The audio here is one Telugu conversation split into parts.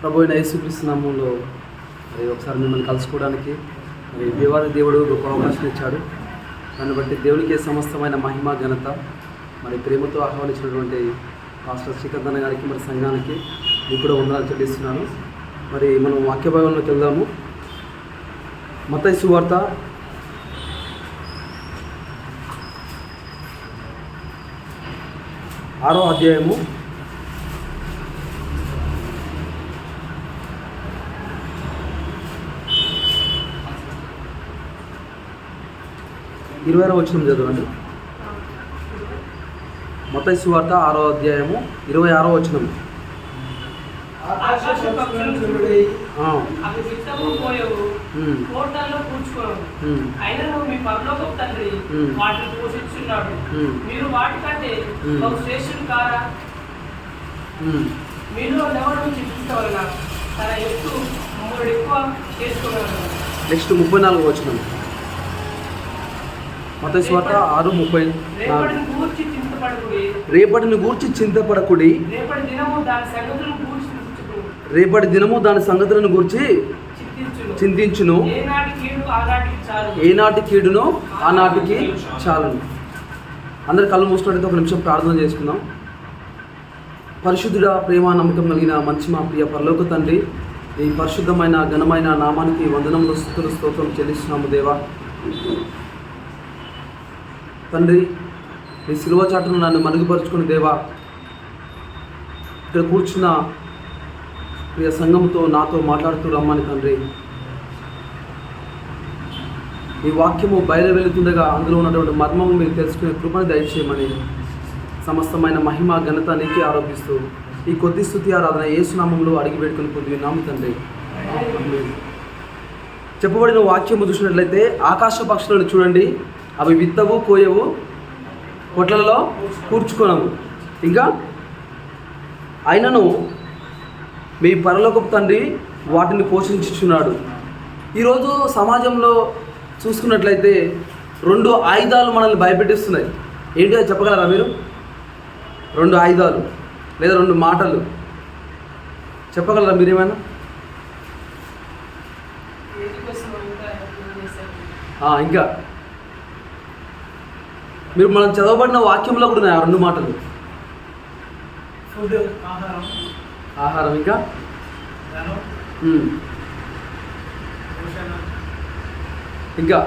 ప్రభు అయిన యేసుక్రీస్తు నామములో మరి ఒకసారి మిమ్మల్ని కలుసుకోవడానికి మరి దేవాది దేవుడు గొప్ప అవకాశం ఇచ్చాడు. దాన్ని బట్టి దేవునికి సమస్తమైన మహిమ ఘనత మరి ప్రేమతో ఆహ్వానించినటువంటి పాస్టర్ శ్రీకాంత్ గారికి మరి సంఘానికి మీకు కూడా వందనాలు చెల్లిస్తున్నాను. మరి మనం వాక్య భాగంలోకి వెళ్దాము. మత్తయి సువార్త 6వ అధ్యాయము 20వ వచనం చదవండి. మత్తయి సువార్త 6వ అధ్యాయము 26వ వచనం. నెక్స్ట్ 34వ వచనం. మత్తయి సువార్త 6:30. రేపటిని గూర్చి చింతపడకుడి, రేపటి దినము దాని సంగతులను గూర్చి చింతించును, ఏనాటి కీడునో ఆనాటికి చాలును. అందరు కళ్ళు మూసుకున్నట్లయితే ఒక నిమిషం ప్రార్థన చేసుకుందాం. పరిశుద్ధుడ, ప్రేమ నమ్మకం కలిగిన మంచి మా ప్రియ పరలోక తండ్రి, ఈ పరిశుద్ధమైన ఘనమైన నామానికి వందనములు స్తుతులు స్తోత్రం చెల్లిస్తున్నాము దేవా. తండ్రి, నీ శిలువ చాటును నన్ను మరుగుపరుచుకుని దేవా, ఇక్కడ కూర్చున్న ప్రియ సంఘంతో నాతో మాట్లాడుతూ రమ్మని తండ్రి. ఈ వాక్యము బయలు వెళుతుండగా అందులో ఉన్నటువంటి మర్మము మీరు తెలుసుకునే కృపను దయచేయమని సమస్తమైన మహిమ ఘనత నీకే ఆరోపిస్తూ ఈ కొద్ది స్తుతి ఆరాధన యేసునామంలో అడిగి పెట్టుకుని పొందున్నాము తండ్రి. చెప్పబడిన వాక్యము చూసినట్లయితే ఆకాశ పక్షులను చూడండి, అవి విత్తవు, కోయవు, కొట్లలో కూర్చుకొనవు, ఇంకా అయినను మీ పరలోకపు తండ్రి వాటిని పోషించుచున్నాడు. ఈరోజు సమాజంలో చూసుకున్నట్లయితే 2 ఆయుధాలు మనల్ని భయపెట్టిస్తున్నాయి. ఏంటో చెప్పగలరా మీరు? 2 ఆయుధాలు లేదా 2 మాటలు చెప్పగలరా మీరేమైనా? ఇంకా మీరు మనం చదవబడిన వాక్యంలో కూడా ఉన్నాయి 2 మాటలు. ఆహారం, ఇంకా ఇంకా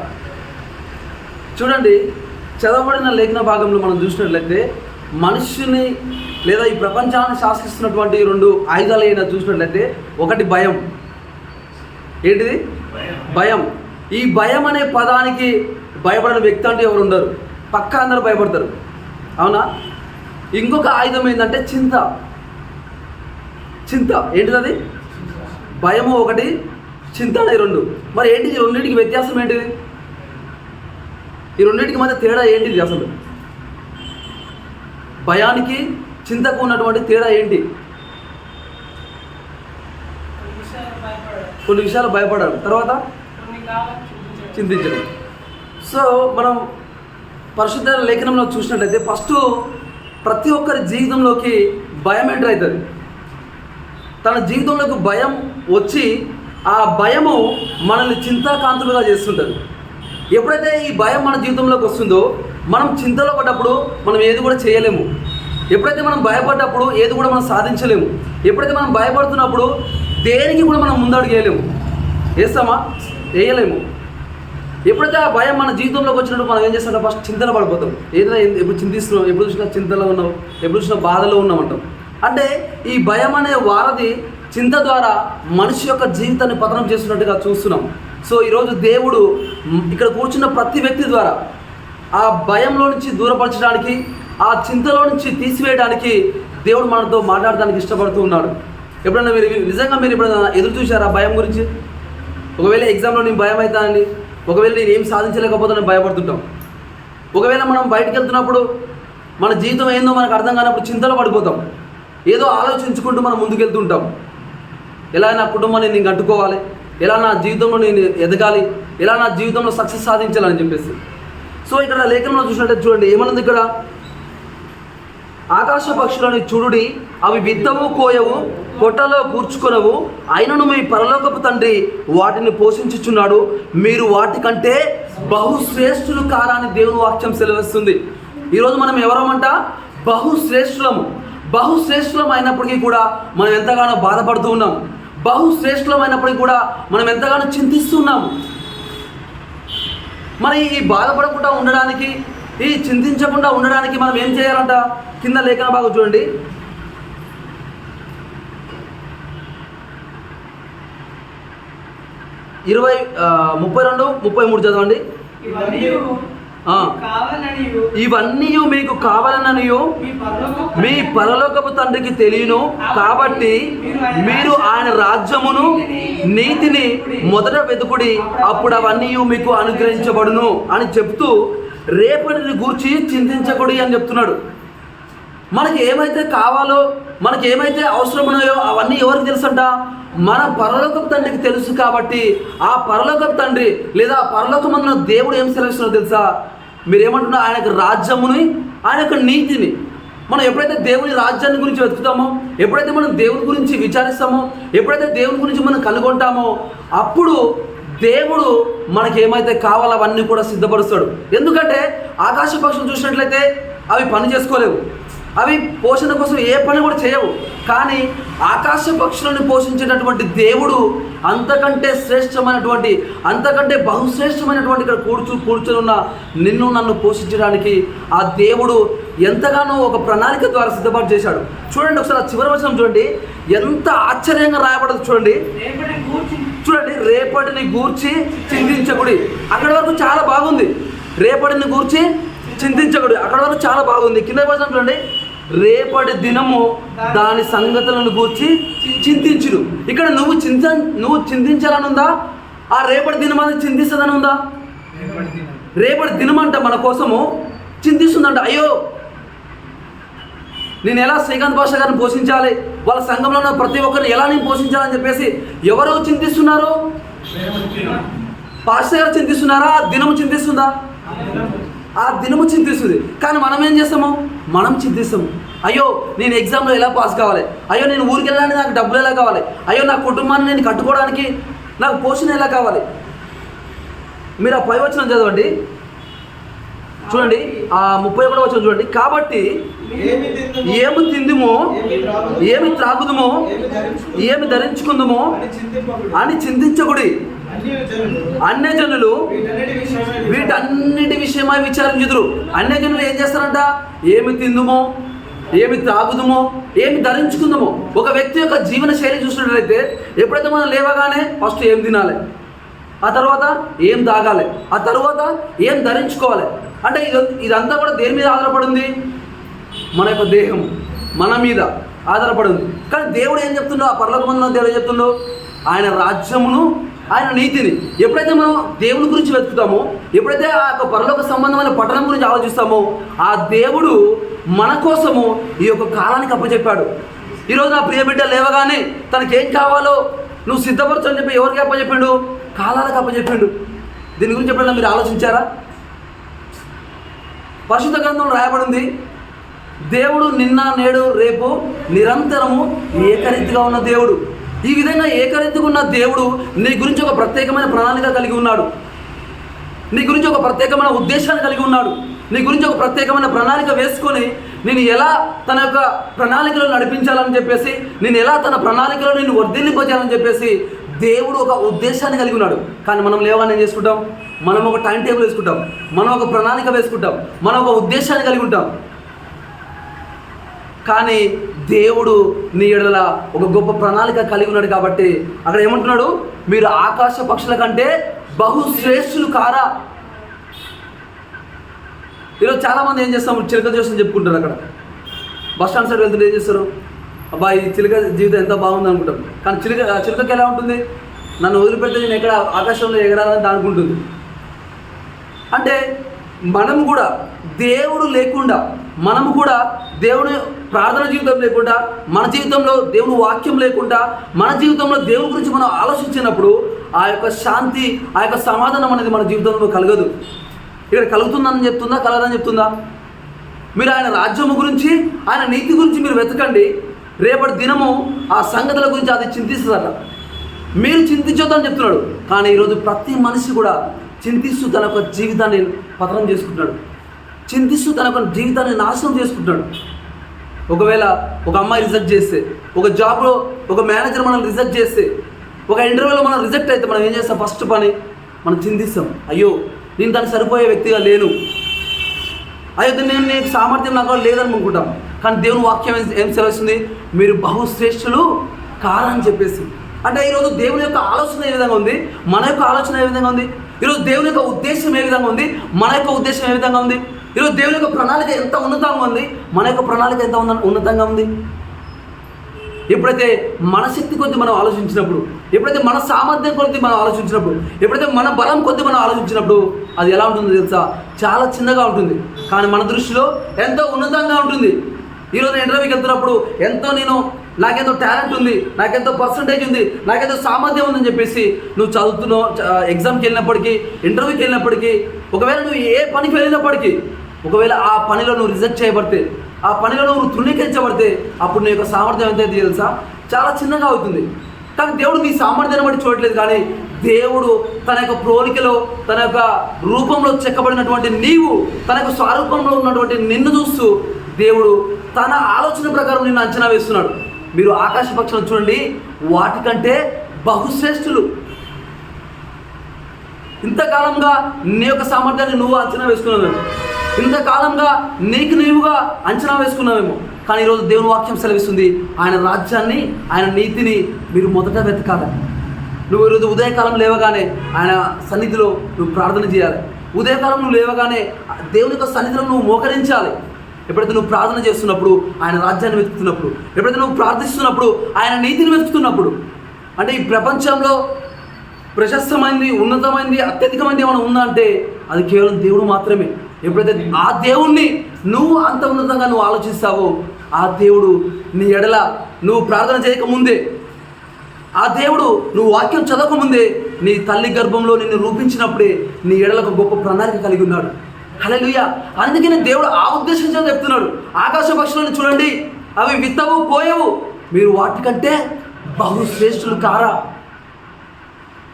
చూడండి, చదవబడిన లేఖన భాగంలో మనం చూసినట్లయితే మనుష్యుని లేదా ఈ ప్రపంచాన్ని శాసిస్తున్నటువంటి 2 ఆయుధాలు అయినా చూసినట్లయితే ఒకటి భయం. ఏంటిది? భయం. ఈ భయం అనే పదానికి భయపడిన వ్యక్తి అంటే ఎవరు ఉండరు, పక్కా అందరూ భయపడతారు, అవునా? ఇంకొక ఆయుధం ఏంటంటే చింత. చింత ఏంటిది? అది భయము ఒకటి, చింత అనే 2. మరి ఏంటిది? ఈ రెండింటికి వ్యత్యాసం ఏంటిది? ఈ రెండింటికి మధ్య తేడా ఏంటిది? అసలు భయానికి చింతకు ఉన్నటువంటి తేడా ఏంటి? కొన్ని విషయాలు భయపడాలి, తర్వాత చింతించడం. సో మనం పరిశుద్ధ లేఖనంలో చూసినట్లయితే ఫస్ట్ ప్రతి ఒక్కరి జీవితంలోకి భయం ఎంటర్ అవుతుంది. తన జీవితంలోకి భయం వచ్చి ఆ భయము మనల్ని చింతాకాంతులుగా చేస్తుంటుంది. ఎప్పుడైతే ఈ భయం మన జీవితంలోకి వస్తుందో మనం చింతలో పడ్డప్పుడు మనం ఏది కూడా చేయలేము. ఎప్పుడైతే మనం భయపడ్డప్పుడు ఏది కూడా మనం సాధించలేము. ఎప్పుడైతే మనం భయపడుతున్నప్పుడు దేనికి కూడా మనం ముందడుగు వేయలేము. వేస్తామా? వేయలేము. ఎప్పుడైతే ఆ భయం మన జీవితంలోకి వచ్చినప్పుడు మనం ఏం చేస్తాం? ఫస్ట్ చింతలో పడిపోతాం. ఏదైనా ఎప్పుడు చింతిస్తున్నాం, ఎప్పుడు చూసినా చింతలో ఉన్నాం, ఎప్పుడు చూసినా బాధలో ఉన్నామంటాం. అంటే ఈ భయం అనే వారధి చింత ద్వారా మనిషి యొక్క జీవితాన్ని పతనం చేస్తున్నట్టుగా చూస్తున్నాం. సో ఈరోజు దేవుడు ఇక్కడ కూర్చున్న ప్రతి వ్యక్తి ద్వారా ఆ భయంలో నుంచి దూరపరచడానికి, ఆ చింతలో నుంచి తీసివేయడానికి దేవుడు మనతో మాట్లాడడానికి ఇష్టపడుతూ ఉన్నాడు. ఎప్పుడైనా మీరు ఎప్పుడైనా ఎదురు చూశారా భయం గురించి? ఒకవేళ ఎగ్జామ్లో నేను భయం అవుతానండి, ఒకవేళ నేను ఏం సాధించలేకపోతే భయపడుతుంటాం. ఒకవేళ మనం బయటకు వెళ్తున్నప్పుడు మన జీవితం ఏందో మనకు అర్థం కానప్పుడు చింతలో పడిపోతాం. ఏదో ఆలోచించుకుంటూ మనం ముందుకెళ్తుంటాం. ఎలా నా కుటుంబాన్ని నేను కట్టుకోవాలి, ఎలా నా జీవితంలో నేను ఎదగాలి, ఎలా నా జీవితంలో సక్సెస్ సాధించాలని చెప్పేసి. సో ఇక్కడ లేఖనంలో చూసినట్టు చూడండి ఏమన్నది ఇక్కడ, ఆకాశ పక్షులను చూడుడి, అవి విత్తవు, కోయవు, కొట్టలో కూర్చుకొనవు, అయినను మీ పరలోకపు తండ్రి వాటిని పోషించుచున్నాడు, మీరు వాటికంటే బహుశ్రేష్ఠులు కారా అని దేవుని వాక్యం సెలవిస్తుంది. ఈరోజు మనం ఎవరమంట? బహుశ్రేష్ఠులము. బహుశ్రేష్ఠులం అయినప్పటికీ కూడా మనం ఎంతగానో బాధపడుతూ ఉన్నాం. బహుశ్రేష్ఠులం అయినప్పటికీ కూడా మనం ఎంతగానో చింతిస్తున్నాము. మరి ఈ బాధపడకుండా ఉండడానికి, ఈ చింతించకుండా ఉండడానికి మనం ఏం చేయాలంట? కింద లేఖన భాగం చూడండి. 32-33 చదవండి. ఇవన్నీ మీకు కావాలననియు మీ పరలోకపు తండ్రికి తెలియను, కాబట్టి మీరు ఆయన రాజ్యమును నీతిని మొదట వెతుకుడి, అప్పుడు అవన్నీ మీకు అనుగ్రహించబడును అని చెప్తూ రేపటిని గూర్చి చింతించకూడి అని చెప్తున్నాడు. మనకి ఏమైతే కావాలో, మనకి ఏమైతే అవసరం ఉన్నాయో అవన్నీ ఎవరికి తెలుసంట? మన పరలోకపు తండ్రికి తెలుసు. కాబట్టి ఆ పరలోకపు తండ్రి లేదా ఆ పరలోకమందున దేవుడు ఏం సెలవిస్తున్నారో తెలుసా? మీరు ఏమంటున్నారు? ఆయన యొక్క రాజ్యముని, ఆయన యొక్క నీతిని. మనం ఎప్పుడైతే దేవుని రాజ్యాన్ని గురించి వెతుకుతామో, ఎప్పుడైతే మనం దేవుని గురించి విచారిస్తామో, ఎప్పుడైతే దేవుని గురించి మనం కనుగొంటామో, అప్పుడు దేవుడు మనకి ఏమైతే కావాలో అవన్నీ కూడా సిద్ధపరుస్తాడు. ఎందుకంటే ఆకాశ పక్షులు చూసినట్లయితే అవి పని చేసుకోలేవు, అవి పోషణ కోసం ఏ పని కూడా చేయవు. కానీ ఆకాశ పక్షులను పోషించేటటువంటి దేవుడు అంతకంటే శ్రేష్టమైనటువంటి, అంతకంటే బహుశ్రేష్టమైనటువంటి ఇక్కడ కూర్చొని ఉన్న నిన్ను నన్ను పోషించడానికి ఆ దేవుడు ఎంతగానో ఒక ప్రణాళిక ద్వారా సిద్ధపాటు చేశాడు. చూడండి ఒకసారి చివరి వచనం చూడండి, ఎంత ఆశ్చర్యంగా రాయబడదు చూడండి. చూడండి, రేపటిని గూర్చి చింతించకుడి. అక్కడి వరకు చాలా బాగుంది. రేపటిని గూర్చి చింతించకుడి, అక్కడ వరకు చాలా బాగుంది. కింద వచనం చూడండి, రేపటి దినము దాని సంగతులను గూర్చి చింతించుడు. ఇక్కడ నువ్వు చింతించాలని ఉందా? ఆ రేపటి దినం అది చింతిస్తుందని ఉందా? రేపటి దినం అంట మన కోసము చింతిస్తుందంట. అయ్యో, నేను ఎలా శ్రీకాంత్ భాష గారిని పోషించాలి, వాళ్ళ సంఘంలో ఉన్న ప్రతి ఒక్కరిని ఎలా నేను పోషించాలని చెప్పేసి ఎవరు చింతిస్తున్నారు? పాస్టర్ గారు చింతిస్తున్నారా? ఆ దినము చింతిస్తుందా? ఆ దినము చింతిస్తుంది. కానీ మనం ఏం చేస్తాము? మనం చింతిస్తాము. అయ్యో, నేను ఎగ్జామ్లో ఎలా పాస్ కావాలి, అయ్యో నేను ఊరికి వెళ్ళడానికి నాకు డబ్బులు ఎలా కావాలి, అయ్యో నా కుటుంబాన్ని నేను కట్టుకోవడానికి నాకు పోషణ ఎలా కావాలి. మీరు ఆ 5 వచనం చదవండి. చూడండి, ఆ 31వ వచనం చూడండి. కాబట్టి ఏమి తిందుమో, ఏమి త్రాగుదుమో, ఏమి ధరించుకుందుమో అని చింతించకుడి. అన్యజనులు వీటన్నిటి విషయమై విచారించుదురు. అన్యజనులు ఏం చేస్తారంట? ఏమి తిందుమో, ఏమి త్రాగుదుమో, ఏమి ధరించుకుందామో. ఒక వ్యక్తి యొక్క జీవన శైలి చూసినట్లయితే ఎప్పుడైతే మనం లేవగానే ఫస్ట్ ఏం తినాలి, ఆ తర్వాత ఏం తాగాలి, ఆ తర్వాత ఏం ధరించుకోవాలి. అంటే ఇదంతా కూడా దేని మీద ఆధారపడింది? మన యొక్క దేహం, మన మీద ఆధారపడింది. కానీ దేవుడు ఏం చెప్తుండో, ఆ పరలోకమందున దేవుడు ఏం చెప్తుండో? ఆయన రాజ్యమును, ఆయన నీతిని. ఎప్పుడైతే మనం దేవుని గురించి వెతుకుతామో, ఎప్పుడైతే ఆ యొక్క పరలోక సంబంధమైన పట్టణం గురించి ఆలోచిస్తామో, ఆ దేవుడు మన కోసము ఈ యొక్క కాలానికి అప్పచెప్పాడు. ఈరోజు నా ప్రియ బిడ్డ లేవగానే తనకేం కావాలో నువ్వు సిద్ధపరచు అని చెప్పి ఎవరికి అప్పచెప్పాడు? కాలాలకు అప్పచెప్పాడు. దీని గురించి ఎప్పుడైనా మీరు ఆలోచించారా? పరిశుద్ధ గ్రంథంలో రాయబడింది, దేవుడు నిన్న నేడు రేపు నిరంతరము ఏకరీతిగా ఉన్న దేవుడు. ఈ విధంగా ఏకరీతిగా ఉన్న దేవుడు నీ గురించి ఒక ప్రత్యేకమైన ప్రణాళిక కలిగి ఉన్నాడు. నీ గురించి ఒక ప్రత్యేకమైన ఉద్దేశాన్ని కలిగి ఉన్నాడు. నీ గురించి ఒక ప్రత్యేకమైన ప్రణాళిక వేసుకొని నేను ఎలా తన యొక్క ప్రణాళికలో నడిపించాలని చెప్పేసి, నేను ఎలా తన ప్రణాళికలో నేను వర్ధిల్లింపజేయాలని చెప్పేసి దేవుడు ఒక ఉద్దేశాన్ని కలిగి ఉన్నాడు. కానీ మనం లేవని ఏం చేసుకుంటాం? మనం ఒక టైం టేబుల్ వేసుకుంటాం, మనం ఒక ప్రణాళిక వేసుకుంటాం, మనం ఒక ఉద్దేశాన్ని కలిగి ఉంటాం. కానీ దేవుడు నీ ఎడల ఒక గొప్ప ప్రణాళిక కలిగి ఉన్నాడు. కాబట్టి అక్కడ ఏమంటున్నాడు? మీరు ఆకాశ పక్షుల కంటే బహుశ్రేష్ఠులు కారా. ఈరోజు చాలామంది ఏం చేస్తాము? చిలక జోస్యం చెప్పుకుంటారు. అక్కడ బస్ స్టాండ్ సైడ్ వెళ్తుంటే ఏం చేస్తారు? అబ్బాయి చిలక జీవితం ఎంత బాగుంది అనుకుంటాం. కానీ చిలకకి ఎలా ఉంటుంది? నన్ను వదిలిపెడితే నేను ఎక్కడ ఆకాశంలో ఎగరాలని అనుకుంటుంది. అంటే మనము కూడా దేవుడు లేకుండా, మనము కూడా దేవుని ప్రార్థన జీవితం లేకుండా, మన జీవితంలో దేవుని వాక్యం లేకుండా, మన జీవితంలో దేవుని గురించి మనం ఆలోచించినప్పుడు ఆ యొక్క శాంతి, ఆ యొక్క సమాధానం అనేది మన జీవితంలో కలగదు. ఇక్కడ కలుగుతుందని చెప్తుందా, కలగదని చెప్తుందా? మీరు ఆయన రాజ్యము గురించి, ఆయన నీతి గురించి మీరు వెతకండి. రేపటి దినము ఆ సంగతుల గురించి అది చింతిస్తుందట. మీరు చింతించొద్దని చెప్తున్నాడు. కానీ ఈరోజు ప్రతి మనిషి కూడా చింతిస్తూ తన యొక్క జీవితాన్ని పతనం చేసుకుంటున్నాడు, చింతిస్తూ తన యొక్క జీవితాన్ని నాశనం చేసుకుంటున్నాడు. ఒకవేళ ఒక అమ్మాయి రిజెక్ట్ చేస్తే, ఒక జాబ్లో ఒక మేనేజర్ మనం రిజెక్ట్ చేస్తే, ఒక ఇంటర్వ్యూలో మనం రిజెక్ట్ అయితే మనం ఏం చేస్తాం? ఫస్ట్ పని మనం చింతిస్తాం, అయ్యో నేను దానికి సరిపోయే వ్యక్తిగా లేను, అయ్యో నేను నీకు సామర్థ్యం నాకు లేదని అనుకుంటాం. కానీ దేవుని వాక్యం ఏం సెలవుస్తుంది? మీరు బహుశ్రేష్ఠులు కాదని చెప్పేసి. అంటే ఈరోజు దేవుని యొక్క ఆలోచన ఏ విధంగా ఉంది, మన యొక్క ఆలోచన ఏ విధంగా ఉంది, ఈరోజు దేవుని యొక్క ఉద్దేశం ఏ విధంగా ఉంది, మన యొక్క ఉద్దేశం ఏ విధంగా ఉంది, ఈరోజు దేవుని యొక్క ప్రణాళిక ఎంత ఉన్నతంగా ఉంది, మన యొక్క ప్రణాళిక ఎంత ఉన్నతంగా ఉంది. ఎప్పుడైతే మన శక్తి కొద్ది మనం ఆలోచించినప్పుడు, ఎప్పుడైతే మన సామర్థ్యం కొద్ది మనం ఆలోచించినప్పుడు, ఎప్పుడైతే మన బలం కొద్ది మనం ఆలోచించినప్పుడు అది ఎలా ఉంటుందో తెలుసా? చాలా చిన్నగా ఉంటుంది, కానీ మన దృష్టిలో ఎంతో ఉన్నతంగా ఉంటుంది. ఈరోజు ఇంటర్వ్యూకి వెళ్తున్నప్పుడు నాకెంతో టాలెంట్ ఉంది, నాకెంతో పర్సంటేజ్ ఉంది, నాకెంతో సామర్థ్యం ఉందని చెప్పేసి నువ్వు చదువుతున్నావు, ఎగ్జామ్కి వెళ్ళినప్పటికీ, ఇంటర్వ్యూకి వెళ్ళినప్పటికీ, ఒకవేళ నువ్వు ఏ పనికి వెళ్ళినప్పటికీ, ఒకవేళ ఆ పనిలో నువ్వు రిజెక్ట్ చేయబడితే, ఆ పనిలో నువ్వు తృణీకరించబడితే, అప్పుడు నీ యొక్క సామర్థ్యం ఎంతైతే తెలుసా? చాలా చిన్నగా అవుతుంది. కానీ దేవుడు నీ సామర్థ్యాన్ని బట్టి చూడట్లేదు, కానీ దేవుడు తన యొక్క ప్రోలికలో, తన యొక్క రూపంలో చెక్కబడినటువంటి నీవు, తన యొక్క స్వరూపంలో ఉన్నటువంటి నిన్ను చూస్తూ దేవుడు తన ఆలోచన ప్రకారం నిన్ను అంచనా వేస్తున్నాడు. మీరు ఆకాశ పక్షులను చూడండి, వాటికంటే బహుశ్రేష్ఠులు. ఇంతకాలంగా నీ యొక్క సామర్థ్యాన్ని నువ్వు అంచనా వేసుకున్నావేమో, ఇంతకాలంగా నీకు నీవుగా అంచనా వేసుకున్నావేమో, కానీ ఈరోజు దేవుని వాక్యం సెలవిస్తుంది, ఆయన రాజ్యాన్ని, ఆయన నీతిని మీరు మొదట వెతకాలి. నువ్వు ఈరోజు ఉదయకాలం లేవగానే ఆయన సన్నిధిలో నువ్వు ప్రార్థన చేయాలి. ఉదయకాలం నువ్వు లేవగానే దేవుని యొక్క సన్నిధిలో నువ్వు మోకరించాలి. ఎప్పుడైతే నువ్వు ప్రార్థన చేస్తున్నప్పుడు, ఆయన రాజ్యాన్ని వెతుకుతున్నప్పుడు, ఎప్పుడైతే నువ్వు ప్రార్థిస్తున్నప్పుడు, ఆయన నీతిని వెతుకుతున్నప్పుడు, అంటే ఈ ప్రపంచంలో ప్రశస్తమైంది, ఉన్నతమైంది, అత్యధికమైంది ఏమైనా ఉందా అంటే అది కేవలం దేవుడు మాత్రమే. ఎప్పుడైతే ఆ దేవుణ్ణి నువ్వు అంత ఉన్నతంగా నువ్వు ఆలోచిస్తావో, ఆ దేవుడు నీ ఎడల నువ్వు ప్రార్థన చేయకముందే, ఆ దేవుడు నువ్వు వాక్యం చదవకముందే, నీ తల్లి గర్భంలో నిన్ను రూపించినప్పుడే నీ ఎడలకు గొప్ప ప్రణాళిక కలిగి ఉన్నాడు. హల్లెలూయా. అందుకని దేవుడు ఆ ఉద్దేశంతో చెప్తున్నాడు, ఆకాశ పక్షులను చూడండి, అవి విత్తవు పోయవు, మీరు వాటికంటే బహుశ్రేష్ఠులు కారా.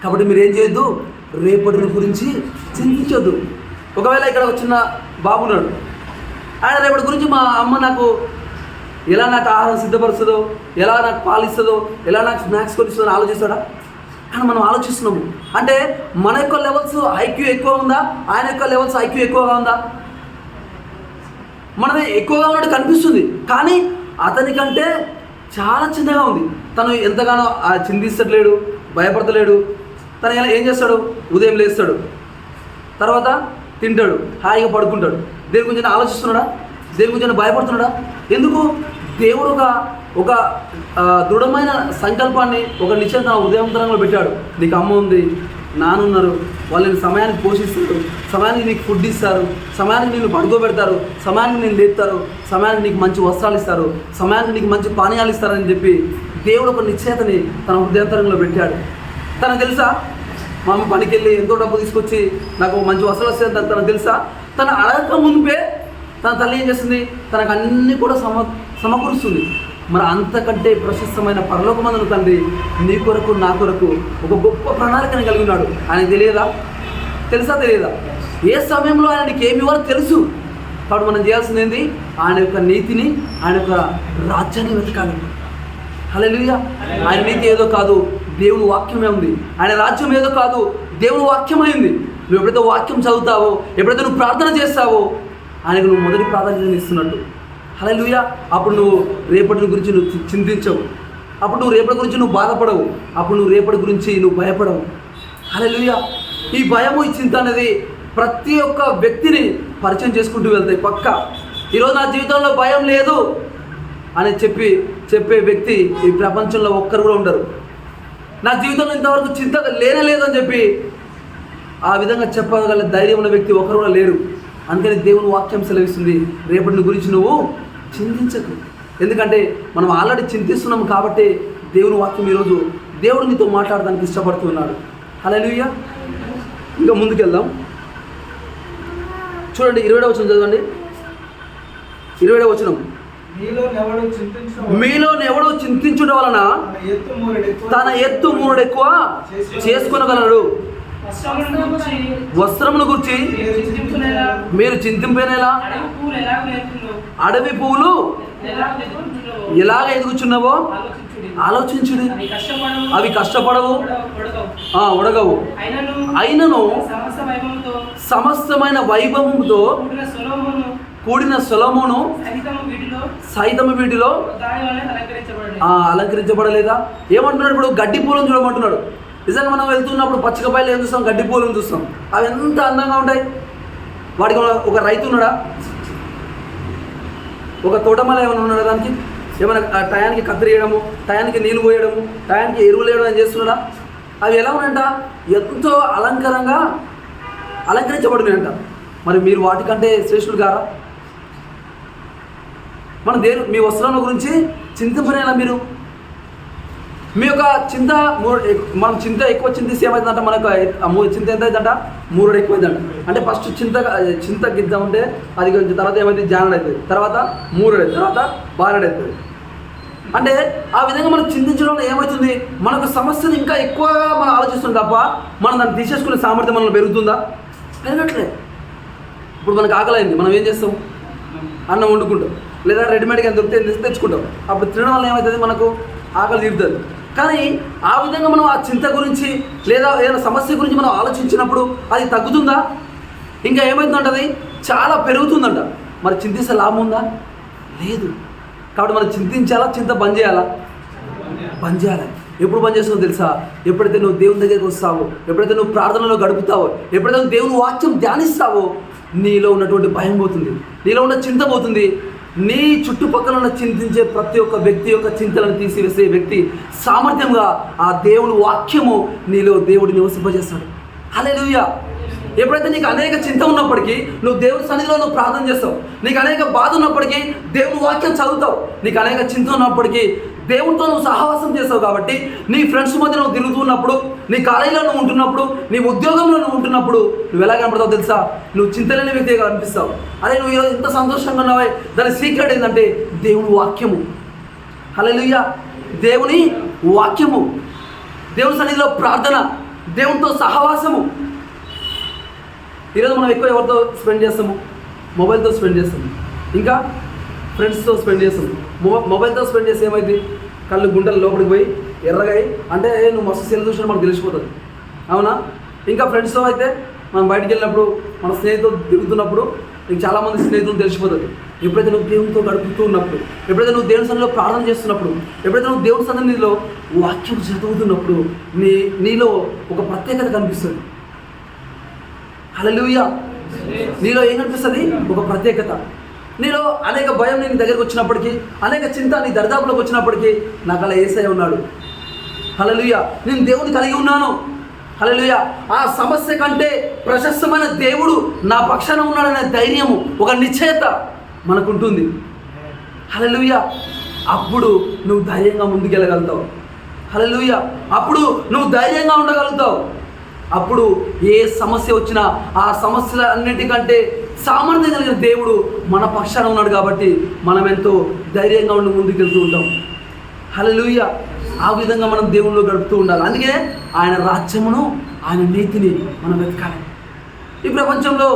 కాబట్టి మీరు ఏం చేయొద్దు, రేపటి గురించి చింతించొద్దు. ఒకవేళ ఇక్కడ ఒక చిన్న బాబు ఉన్నాడు, ఆయన రేపటి గురించి మా అమ్మ నాకు ఎలా నాకు ఆహారం సిద్ధపరుస్తుందో, ఎలా నాకు పాలిస్తుందో, ఎలా నాకు స్నాక్స్ కొనిస్తుందో అని ఆలోచిస్తాడా? కానీ మనం ఆలోచిస్తున్నాము అంటే మన యొక్క లెవెల్స్ ఐక్యూ ఎక్కువ ఉందా, ఆయన యొక్క లెవెల్స్ ఐక్యూ ఎక్కువగా ఉందా? మనది ఎక్కువగా ఉన్నట్టు కనిపిస్తుంది, కానీ అతనికంటే చాలా చిన్నగా ఉంది. తను ఎంతగానో చింతిస్తలేడు, భయపడతలేడు. తను ఏం చేస్తాడు? ఉదయం లేస్తాడు, తర్వాత తింటాడు, హాయిగా పడుకుంటాడు. దేని గురించి ఆలోచిస్తున్నాడా? దేని గురించి భయపడుతున్నాడా? ఎందుకు? దేవుడు ఒక దృఢమైన సంకల్పాన్ని, ఒక నిశ్చయం తన ఉదయంతరంలో పెట్టాడు. నీకు అమ్మ ఉంది, నాన్నున్నారు, వాళ్ళని సమయానికి పోషిస్తారు, సమయానికి నీకు ఫుడ్ ఇస్తారు, సమయానికి నిన్ను పడుకోబెడతారు, సమయానికి నేను లేపుతారు, సమయానికి నీకు మంచి వస్త్రాలు ఇస్తారు, సమయానికి నీకు మంచి పానీయాలు ఇస్తారని చెప్పి దేవుడు ఒక నిశ్చయతని తన హృదయంతరంలో పెట్టాడు. తనకు తెలుసా? మా అమ్మ పనికి వెళ్ళి ఎంతో డబ్బు తీసుకొచ్చి నాకు మంచి వస్త్రాలు వస్తాయని తనకు తెలుసా? తన అడగక మునిపే తన తల్లి ఏం చేస్తుంది? తనకు అన్నీ కూడా సమకూరుస్తుంది. మరి అంతకంటే ప్రశస్తమైన పరలోకమందున తండ్రి నీ కొరకు, నా కొరకు ఒక గొప్ప ప్రణాళికని కలిగి ఉన్నాడు. ఆయనకు తెలియదా? తెలుసా? తెలియదా? ఏ సమయంలో ఆయన నీకు ఏమి ఇవ్వాలో తెలుసు. కాబట్టి మనం చేయాల్సింది ఏంటి? ఆయన యొక్క నీతిని, ఆయన యొక్క రాజ్యాన్ని వెతకాలి. హల్లెలూయా. ఆయన నీతి ఏదో కాదు, దేవుని వాక్యమే ఉంది. ఆయన రాజ్యం ఏదో కాదు, దేవుని వాక్యమై ఉంది. నువ్వు ఎప్పుడైతే వాక్యం చదువుతావో, ఎప్పుడైతే నువ్వు ప్రార్థన చేస్తావో, ఆయనకు నువ్వు మొదటి ప్రాధాన్యత ఇస్తున్నట్టు. హల్లెలూయా. అప్పుడు నువ్వు రేపటి గురించి నువ్వు చింతించవు, అప్పుడు నువ్వు రేపటి గురించి నువ్వు బాధపడవు, అప్పుడు నువ్వు రేపటి గురించి నువ్వు భయపడవు. హల్లెలూయా. ఈ భయము, ఈ చింత అనేది ప్రతి ఒక్క వ్యక్తిని పరిచయం చేసుకుంటూ వెళ్తాయి. పక్క ఈరోజు నా జీవితంలో భయం లేదు అని చెప్పే వ్యక్తి ఈ ప్రపంచంలో ఒక్కరు కూడా ఉండరు. నా జీవితంలో ఇంతవరకు చింత లేదని చెప్పి ఆ విధంగా చెప్పగల ధైర్యం ఉన్న వ్యక్తి ఒకరు కూడా లేరు. అందుకని దేవుని వాక్యం సెలవిస్తుంది, రేపటి గురించి నువ్వు చింతించకు. ఎందుకంటే మనం ఆల్రెడీ చింతిస్తున్నాం కాబట్టి దేవుని వాక్యం ఈరోజు దేవుడు నీతో మాట్లాడడానికి ఇష్టపడుతున్నాడు. హల్లెలూయా. ఇంకా ముందుకెళ్దాం. చూడండి 20వ వచనం చదవండి. 27వ వచనం, మీలోనెవడు చింతించుట వలన తన ఎత్తు మూరెడు ఎక్కువ చేసుకొనగలడు. వస్త్రమును గురించి మీరు చింతింపనేలా, అడవి పువ్వులు ఎలాగ ఎదుగుచున్నావో ఆలోచించుడి. అవి కష్టపడవు, ఉడగవు. అయినను సమస్తమైన వైభవముతో కూడిన సొలొమోను సైతము వీటిలో అలంకరించబడలేదా? ఏమంటున్నాడు? ఇప్పుడు గడ్డి పూలను చూడమంటున్నాడు. నిజంగా మనం వెళ్తున్నప్పుడు పచ్చికపాయలు ఏం చూస్తాం? గడ్డి పూలను చూస్తాం. అవి ఎంత అందంగా ఉంటాయి. వాడికి ఒక రైతు ఉన్నాడా? ఒక తోటమాల ఏమైనా ఉన్నాడా? దానికి ఏమైనా టయానికి కత్తిరియడము, టయానికి నీళ్ళు పోయడము, టయానికి ఎరువులు వేయడం అని చేస్తున్నాడా? అవి ఎలా ఉన్నాయంట? ఎంతో అలంకరించబడినాయంట. మరి మీరు వాటికంటే శ్రేష్ఠులు గారా? మన మీ వస్త్రాల గురించి చింతింపనేలా మీరు? మీ యొక్క చింత మనం చింత ఎక్కువ చింతిస్తే ఏమవుతుందంట? మనకు చింత ఎంత అవుతుందంట? మూరెడు ఎక్కువైందంట. అంటే ఫస్ట్ చింత గిద్ద ఉంటే అది కొంచెం తర్వాత ఏమైంది? జానడు అవుతుంది, తర్వాత మూరెడు అవుతుంది, తర్వాత బారెడు అవుతుంది. అంటే ఆ విధంగా మనం చింతించడం వల్ల ఏమవుతుంది? మనకు సమస్యను ఇంకా ఎక్కువగా మనం ఆలోచిస్తుంది తప్ప మనం దాన్ని తీసేసుకునే సామర్థ్యం మనలో పెరుగుతుందా? పెరగట్లే. ఇప్పుడు మనకు ఆకలైంది, మనం ఏం చేస్తాం? అన్నం వండుకుంటాం, లేదా రెడీమేడ్గా దొరికితే తెచ్చుకుంటాం. అప్పుడు తినడం వల్ల ఏమవుతుంది? మనకు ఆకలి తీరుతుంది. కానీ ఆ విధంగా మనం ఆ చింత గురించి లేదా ఏదైనా సమస్య గురించి మనం ఆలోచించినప్పుడు అది తగ్గుతుందా? ఇంకా ఏమవుతుందంట? అది చాలా పెరుగుతుందంట. మరి చింతిస్తే లాభం ఉందా? లేదు. కాబట్టి మనం చింతించాలా? చింత బంద్ చేయాలా? బంద్ చేయాలి. ఎప్పుడు బంద్ చేస్తావో తెలుసా? ఎప్పుడైతే నువ్వు దేవుని దగ్గరికి వస్తావో, ఎప్పుడైతే నువ్వు ప్రార్థనలో గడుపుతావో, ఎప్పుడైతే నువ్వు దేవుని వాక్యం ధ్యానిస్తావో, నీలో ఉన్నటువంటి భయం పోతుంది, నీలో ఉన్న చింత పోతుంది. నీ చుట్టుపక్కల ఉన్న చింతించే ప్రతి ఒక్క వ్యక్తి యొక్క చింతలను తీసివేసే వ్యక్తి సామర్థ్యంగా ఆ దేవుని వాక్యము నీలో దేవుడు నివసింపజేస్తాడు. హల్లెలూయా. ఎప్పుడైతే నీకు అనేక చింత ఉన్నప్పటికీ నువ్వు దేవుని సన్నిధిలో నువ్వు ప్రార్థన చేస్తావు, నీకు అనేక బాధ ఉన్నప్పటికీ దేవుని వాక్యం చదువుతావు, నీకు అనేక చింత ఉన్నప్పటికీ దేవునితో నువ్వు సహవాసం చేస్తావు. కాబట్టి నీ ఫ్రెండ్స్ మధ్య నువ్వు తిరుగుతున్నప్పుడు, నీ కాలేజీలో నువ్వు ఉంటున్నప్పుడు, నీ ఉద్యోగంలో నువ్వు ఉంటున్నప్పుడు నువ్వు ఎలా కనపడతావు తెలుసా? నువ్వు చింతలేని వ్యక్తిగా కనిపిస్తావు. అదే నువ్వు ఈరోజు ఎంత సంతోషంగా ఉన్నావే, దాని సీక్రెట్ ఏంటంటే దేవుని వాక్యము. హల్లెలూయా. దేవుని వాక్యము, దేవుని సన్నిధిలో ప్రార్థన, దేవునితో సహవాసము. ఈరోజు మనం ఎక్కువ ఎవరితో స్పెండ్ చేస్తాము? మొబైల్తో స్పెండ్ చేస్తాము, ఇంకా ఫ్రెండ్స్తో స్పెండ్ చేస్తాము. మొబైల్తో స్పెండ్ చేస్తే ఏమైంది? కళ్ళు గుంటలు లోపలికి పోయి ఎర్రగా అంటే నువ్వు మస్తు సెల్ చూసినా మనకు తెలిసిపోతుంది, అవునా? ఇంకా ఫ్రెండ్స్తో అయితే మనం బయటికి వెళ్ళినప్పుడు, మన స్నేహితులు తిరుగుతున్నప్పుడు నీకు చాలామంది స్నేహితులు తెలిసిపోతుంది. ఎప్పుడైతే నువ్వు దేవునితో గడుపుతూ ఉన్నప్పుడు, ఎప్పుడైతే నువ్వు దేవుని సన్నిధిలో ప్రార్థన చేస్తున్నప్పుడు, ఎప్పుడైతే నువ్వు దేవుని సన్నిధిలో వాక్యం చదువుతున్నప్పుడు నీలో ఒక ప్రత్యేకత కనిపిస్తుంది. హల్లెలూయా. నీలో ఏం కనిపిస్తుంది? ఒక ప్రత్యేకత. నీలో అనేక భయం నీ దగ్గరకు వచ్చినప్పటికీ, అనేక చింత నీ దరిదాపులోకి వచ్చినప్పటికీ నాకు అలా యేసయ్య ఉన్నాడు. హల్లెలూయా. నేను దేవుని కలిగి ఉన్నాను. హల్లెలూయా. ఆ సమస్య కంటే ప్రశస్తమైన దేవుడు నా పక్షాన ఉన్నాడనే ధైర్యము, ఒక నిశ్చయత మనకుంటుంది. హల్లెలూయా. అప్పుడు నువ్వు ధైర్యంగా ముందుకెళ్ళగలుగుతావు. హల్లెలూయా. అప్పుడు నువ్వు ధైర్యంగా ఉండగలుగుతావు. అప్పుడు ఏ సమస్య వచ్చినా ఆ సమస్యల అన్నిటికంటే సామర్థ్యం కలిగిన దేవుడు మన పక్షాన ఉన్నాడు. కాబట్టి మనం ఎంతో ధైర్యంగా ఉండి ముందుకెళ్తూ ఉంటాం. హల్లెలూయా. ఆ విధంగా మనం దేవునిలో గడుపుతూ ఉండాలి. అందుకే ఆయన రాజ్యమును, ఆయన నీతిని మనం వెతకాలి. ఈ ప్రపంచంలో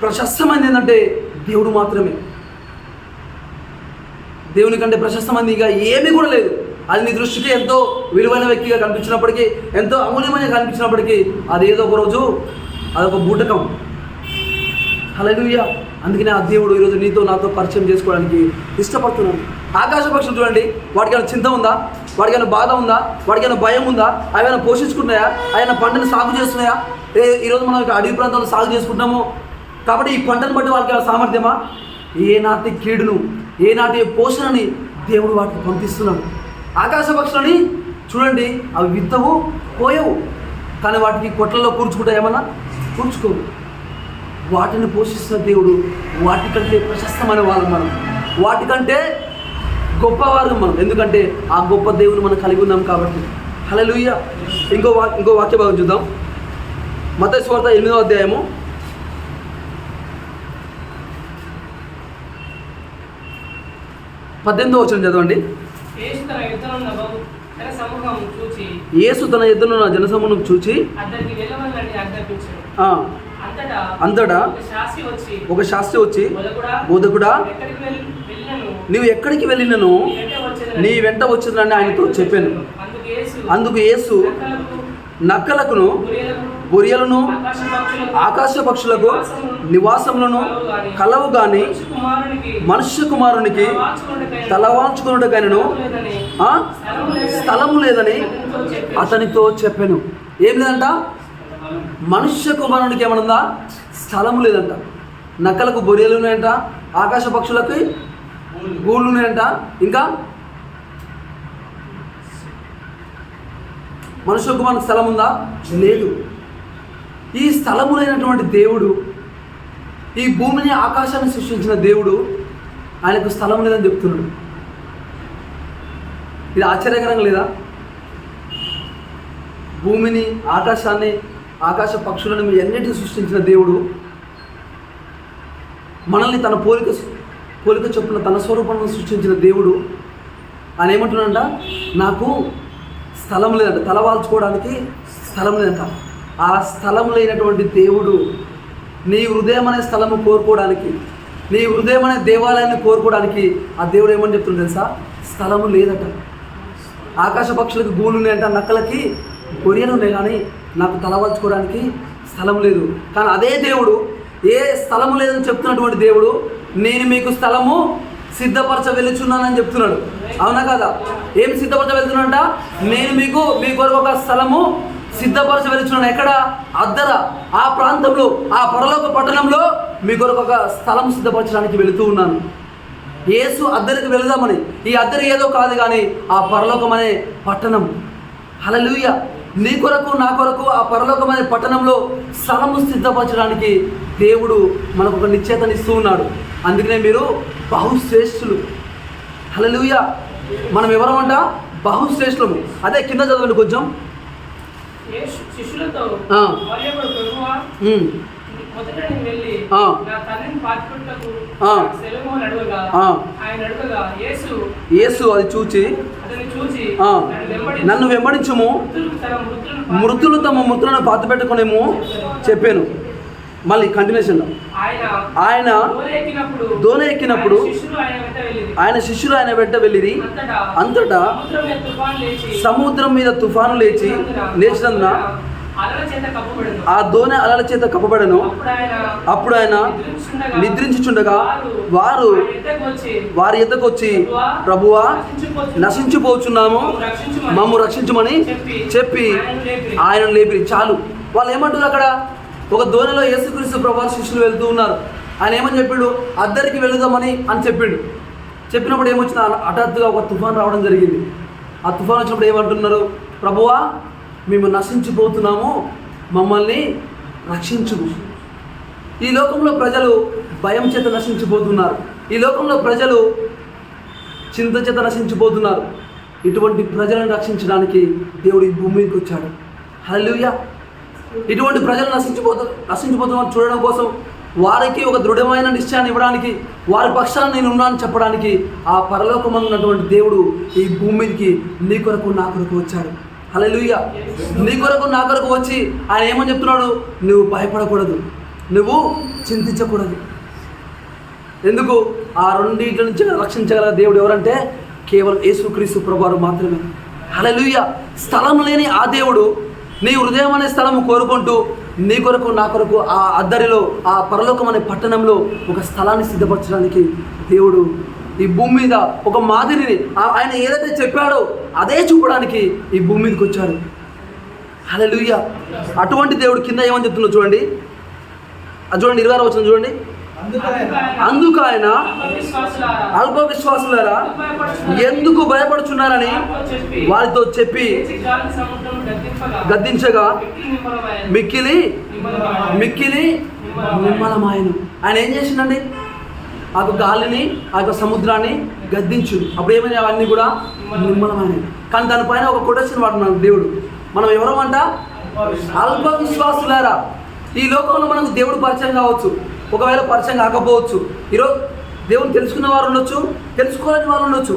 ప్రశస్తమైనది ఏంటంటే దేవుడు మాత్రమే. దేవుని కంటే ప్రశస్తమైనది ఇక ఏమీ కూడా లేదు. అది నీ దృష్టికి ఎంతో విలువైన వ్యక్తిగా కనిపించినప్పటికీ, ఎంతో అమూల్యమైన కనిపించినప్పటికీ, అది ఏదో ఒక రోజు అదొక బూటకం. హల్లెలూయా. అందుకనే ఆ దేవుడు ఈరోజు నీతో నాతో పరిచయం చేసుకోవడానికి ఇష్టపడుతున్నాడు. ఆకాశ పక్షులు చూడండి, వాటికైనా చింత ఉందా? వాటికైనా బాధ ఉందా? వాటికైనా భయం ఉందా? అవేమైనా పోషించుకుంటున్నాయా? ఆయన పంటను సాగు చేస్తున్నాయా? ఈరోజు మనం అడవి ప్రాంతంలో సాగు చేసుకుంటున్నాము కాబట్టి ఈ పంటను బట్టి వాళ్ళకి సామర్థ్యమా? ఏనాటి కీడును, ఏనాటి పోషణని దేవుడు వాటికి పంపిస్తున్నాడు. ఆకాశ పక్షులని చూడండి, అవి విత్తవు, పోయవు, కానీ వాటికి కొట్లలో కూర్చుకుంటాయి. ఏమన్నా కూర్చుకోవు. వాటిని పోషిస్తున్న దేవుడు వాటికంటే ప్రశస్తమైన వాళ్ళం మనం, వాటికంటే గొప్పవారు మనం. ఎందుకంటే ఆ గొప్ప దేవుని మనం కలిగి ఉన్నాం కాబట్టి. హల్లెలూయా. ఇంకో వాక్య భాగం చూద్దాం. మత్తయి సువార్త 8వ అధ్యాయము 18వ వచనం చదవండి. యేసు తన యుద్ధమున్న జనసమూహం చూచి అంతటా ఒక శాస్త్రి వచ్చి, బోధకుడా, నీవు ఎక్కడికి వెళ్ళినను నీ వెంట వచ్చిందని ఆయనతో చెప్పాను. అందుకు యేసు నక్కలకును బొరియలను ఆకాశ పక్షులకు నివాసములను కలవు గాని మనుష్య కుమారునికి తలవాల్చుకున్నట్టుగాను స్థలము లేదని అతనితో చెప్పాను. ఏం లేదంట? మనుష్య కుమారునికి ఏమనుందా? స్థలము లేదంట. నక్కలకు బొరియలు ఉన్నాయంట, ఆకాశ పక్షులకి గూళ్ళు ఉన్నాయంట, ఇంకా మనుష్య కుమారునికి స్థలం ఉందా? లేదు. ఈ స్థలము లేనటువంటి దేవుడు, ఈ భూమిని ఆకాశాన్ని సృష్టించిన దేవుడు ఆయనకు స్థలం లేదని చెప్తున్నాడు. ఇది ఆశ్చర్యకరంగా లేదా? భూమిని, ఆకాశాన్ని, ఆకాశ పక్షులను ఎన్నిటిని సృష్టించిన దేవుడు మనల్ని తన పోలిక చొప్పున తన స్వరూపంలో సృష్టించిన దేవుడు ఆయన ఏమంటున్నాడంట? నాకు స్థలం లేదంట, తలవాల్చుకోవడానికి స్థలం లేదంట. ఆ స్థలం లేనటువంటి దేవుడు నీ హృదయం అనే స్థలము కోరుకోవడానికి, నీ హృదయం అనే దేవాలయాన్ని కోరుకోవడానికి ఆ దేవుడు ఏమని చెప్తున్నాడు తెలుసా? స్థలము లేదట. ఆకాశ పక్షులకు గూళ్ళు ఉన్నాయంట, నక్కలకి కొరియలు ఉన్నాయి, కానీ నాకు తలవాల్చుకోవడానికి స్థలం లేదు. కానీ అదే దేవుడు, ఏ స్థలము లేదని చెప్తున్నటువంటి దేవుడు, నేను మీకు స్థలము సిద్ధపరచ వెళుచున్నానని చెప్తున్నాడు. అవునా కదా? ఏం సిద్ధపరచ వెళ్తున్నాడంట? నేను మీ కొరకు ఒక స్థలము సిద్ధపరచ వెళుచున్నాను. ఎక్కడ? అద్దర, ఆ ప్రాంతంలో, ఆ పరలోక పట్టణంలో మీ కొరకు ఒక స్థలం సిద్ధపరచడానికి వెళుతూ ఉన్నాను. యేసు అద్దరికి వెళదామని. ఈ అద్దరి ఏదో కాదు కానీ ఆ పరలోకం అనే పట్టణం. హల్లెలూయా! నీ కొరకు, నా కొరకు ఆ పరలోకం అనే పట్టణంలో స్థలము సిద్ధపరచడానికి దేవుడు మనకు ఒక నిశ్చయతనిస్తూ ఉన్నాడు. అందుకనే మీరు బహుశ్రేష్ఠులు. హల్లెలూయా! మనం ఎవరమంట? బహుశ్రేష్ఠులము. అదే కింద చదవండి కొంచెం. యేసు అది చూచి నన్ను వెంబడించుము, మృతులు తమ మృతులను పాతిపెట్టుకునేమో చెప్పాను. మళ్ళీ కంటిన్యూషన్. ఆయన దోణి ఎక్కినప్పుడు ఆయన శిష్యులు ఆయన వెంట వెళ్ళిరి. అంతటా సముద్రం మీద తుఫాను లేచినందున ఆ దోణి అలల చేత కప్పబడను. అప్పుడు ఆయన నిద్రించుచుండగా వారి ఎద్దకు వచ్చి, ప్రభువా, నశించిపోచున్నాము, మమ్ము రక్షించుమని చెప్పి ఆయన లేపి. చాలు. వాళ్ళు ఏమంటారు? అక్కడ ఒక దోణిలో యేసుక్రీస్తు ప్రభువు శిష్యులు వెళ్తూ ఉన్నారు. ఆయన ఏమని చెప్పిండు? అద్దరికి వెళుదామని అని చెప్పిండు. చెప్పినప్పుడు ఏమొచ్చిన హఠాత్తుగా ఒక తుఫాను రావడం జరిగింది. ఆ తుఫాను వచ్చినప్పుడు ఏమంటున్నారు? ప్రభువా, మేము నశించిపోతున్నాము, మమ్మల్ని రక్షించుము. ఈ లోకంలో ప్రజలు భయం చేత నశించిపోతున్నారు. ఈ లోకంలో ప్రజలు చింత చేత నశించిపోతున్నారు. ఇటువంటి ప్రజలను రక్షించడానికి దేవుడు ఈ భూమి మీదకి వచ్చాడు. హల్లెలూయా! ఇటువంటి ప్రజలు నశించిపోతున్నారు చూడడం కోసం, వారికి ఒక దృఢమైన నిశ్చయాన్ని ఇవ్వడానికి, వారి పక్షాన నేను ఉన్నానని చెప్పడానికి ఆ పరలోకమందు ఉన్నటువంటి దేవుడు ఈ భూమి మీదకి నీ కొరకు, నా కొరకు వచ్చాడు. హల్లెలూయా! నీ కొరకు, నా కొరకు వచ్చి ఆయన ఏమని చెప్తున్నాడు? నువ్వు భయపడకూడదు, నువ్వు చింతించకూడదు. ఎందుకు? ఆ రెండింటి నుంచి రక్షించగల దేవుడు ఎవరంటే కేవలం యేసుక్రీస్తు ప్రభువారు మాత్రమే. హల్లెలూయా! స్థలం లేని ఆ దేవుడు నీ హృదయం అనే స్థలము కోరుకుంటూ నీ కొరకు, నా కొరకు ఆ అద్దరిలో, ఆ పరలోకం అనే పట్టణంలో ఒక స్థలాన్ని సిద్ధపరచడానికి దేవుడు ఈ భూమి మీద ఒక మాదిరిని, ఆయన ఏదైతే చెప్పాడో అదే చూపడానికి ఈ భూమి మీదకి వచ్చాడు. హల్లెలూయా! అటువంటి దేవుడు కింద ఏమని చెప్తుందో చూడండి. అది చూడండి, 26వ వచనం చూడండి. అందుకు ఆయన, అల్ప విశ్వాసులారా ఎందుకు భయపడుచున్నారని వారితో చెప్పి గద్దించగా మిక్కిలి నిమ్మలమాయను. ఆయన ఏం చేసిండండి? ఆ గాలిని, ఆ సముద్రాన్ని గద్దించు. అప్పుడు ఏమైనా అవన్నీ కూడా నిమ్మలమైనవి. కానీ దానిపైన ఒక కొటేషన్ వాడుతున్నాడు దేవుడు. మనం ఎవరమంట? అల్ప విశ్వాసులారా. ఈ లోకంలో మనకు దేవుడు పరిచయం కావచ్చు, ఒకవేళ పరిచయం కాకపోవచ్చు. ఈరోజు దేవుని తెలుసుకున్న వారు ఉండొచ్చు, తెలుసుకోలేని వాళ్ళు ఉండొచ్చు.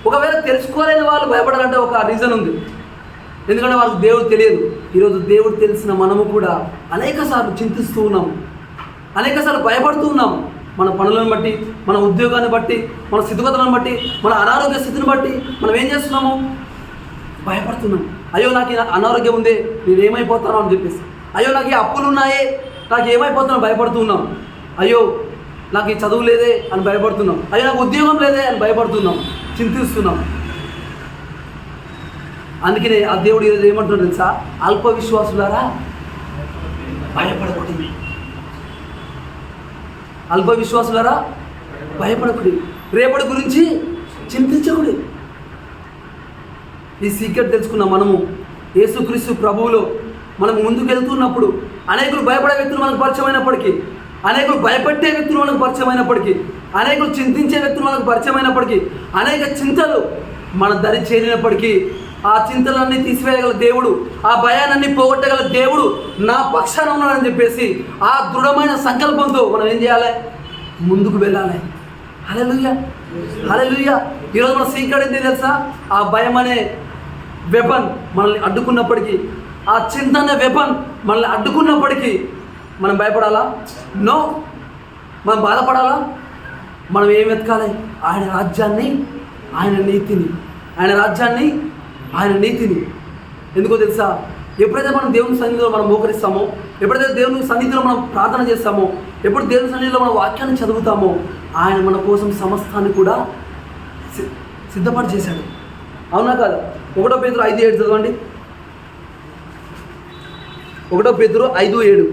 ఒకవేళ తెలుసుకోలేని వాళ్ళు భయపడాలంటే ఒక రీజన్ ఉంది. ఎందుకంటే వాళ్ళకి దేవుడు తెలియదు. ఈరోజు దేవుడు తెలిసిన మనము కూడా అనేకసార్లు చింతిస్తూ ఉన్నాము, అనేకసార్లు భయపడుతూ ఉన్నాము. మన పనులను బట్టి, మన ఉద్యోగాన్ని బట్టి, మన స్థితిగతులను బట్టి, మన అనారోగ్య స్థితిని బట్టి మనం ఏం చేస్తున్నాము? భయపడుతున్నాం. అయ్యో నాకు అనారోగ్యం ఉంది, నేను ఏమైపోతాను అని చెప్పేసి. అయ్యో నాకు ఈ అప్పులు ఉన్నాయే, నాకు ఏమైపోతున్నాను భయపడుతున్నాం. అయ్యో నాకు ఈ చదువు లేదే అని భయపడుతున్నాం. అయ్యో నాకు ఉద్యోగం లేదే అని భయపడుతున్నాం, చింతిస్తున్నాం. అందుకనే ఆ దేవుడు ఈరోజు ఏమంటున్నాడు తెలుసా? అల్ప విశ్వాసులారా భయపడకూడదు. అల్ప విశ్వాసులారా భయపడకూడదు, రేపటి గురించి చింతించకూడదు. ఈ సీక్రెట్ తెలుసుకున్న మనము యేసుక్రీస్తు ప్రభువులో మనం ముందుకు వెళ్తున్నప్పుడు అనేకులు భయపడే వ్యక్తులు మనకు పరిచయమైనప్పటికీ, అనేకులు భయపెట్టే వ్యక్తులు మనకు పరిచయమైనప్పటికీ, అనేకులు చింతించే వ్యక్తులు మనకు పరిచయమైనప్పటికీ, అనేక చింతలు మన దరి చేరినప్పటికీ, ఆ చింతలన్నీ తీసివేయగల దేవుడు, ఆ భయాన్ని పోగొట్టగల దేవుడు నా పక్షాన ఉన్నాడని చెప్పేసి ఆ దృఢమైన సంకల్పంతో మనం ఏం చేయాలి? ముందుకు వెళ్ళాలి. హల్లెలూయా, హల్లెలూయా. ఈరోజు మన సీక్రెట్ ఏంటి తెలుసా? ఆ భయం అనే వెపన్ మనల్ని అడ్డుకున్నప్పటికీ, ఆ చింత అనే వెపన్ మనల్ని అడ్డుకున్నప్పటికీ మనం భయపడాలా? నో. మనం బాధపడాలా? మనం ఏం వెతకాలి? ఆయన రాజ్యాన్ని, ఆయన నీతిని, ఆయన రాజ్యాన్ని, ఆయన నీతిని. ఎందుకో తెలుసా? ఎప్పుడైతే మనం దేవుని సన్నిధిలో మనం మోకరిస్తామో, ఎప్పుడైతే దేవుని సన్నిధిలో మనం ప్రార్థన చేస్తామో, ఎప్పుడు దేవుని సన్నిధిలో మనం వాక్యాన్ని చదువుతామో, ఆయన మన కోసం సమస్తాన్ని కూడా సిద్ధపడి చేశాడు. అవునా కాదా? 1 పేతురు 5:7 చదవండి. 1 పేతురు 5:7.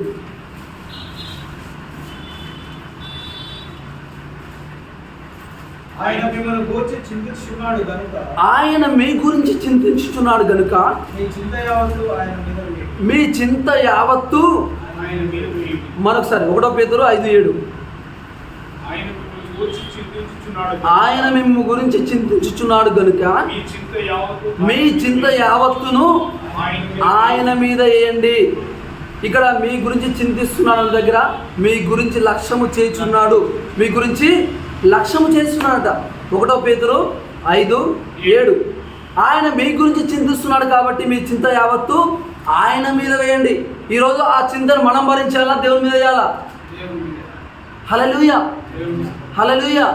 ఆయన మిమ్మల్ని గూర్చి చింతించుచున్నాడు గనుక, ఆయన మీ గురించి చింతించుచున్నాడు గనుక మీ చింత యావత్తు ఆయన మీద వేయండి. మీ చింత యావత్తు ఆయన మీద వేయండి. మరొకసారి 1 పేతురు 5:7. ఆయన మిమ్మల్ని గూర్చి చింతించుచున్నాడు ఆయన మిమ్ము గురించి చింతించుచున్నాడు గనుక మీ చింత యావత్తును ఆయన మీద వేయండి. ఇక్కడ మీ గురించి చింతిస్తున్నాడు దగ్గర మీ గురించి లక్ష్యము చేస్తున్నాడు, మీ గురించి లక్ష్యము చేస్తున్నాడట. 1 పేతురు 5:7. ఆయన మీ గురించి చింతిస్తున్నాడు కాబట్టి మీ చింత యావత్తు ఆయన మీద వేయండి. ఈరోజు ఆ చింతను మనం భరించాలా? దేవుని మీద వేయాలా? హల్లెలూయా, హల్లెలూయా.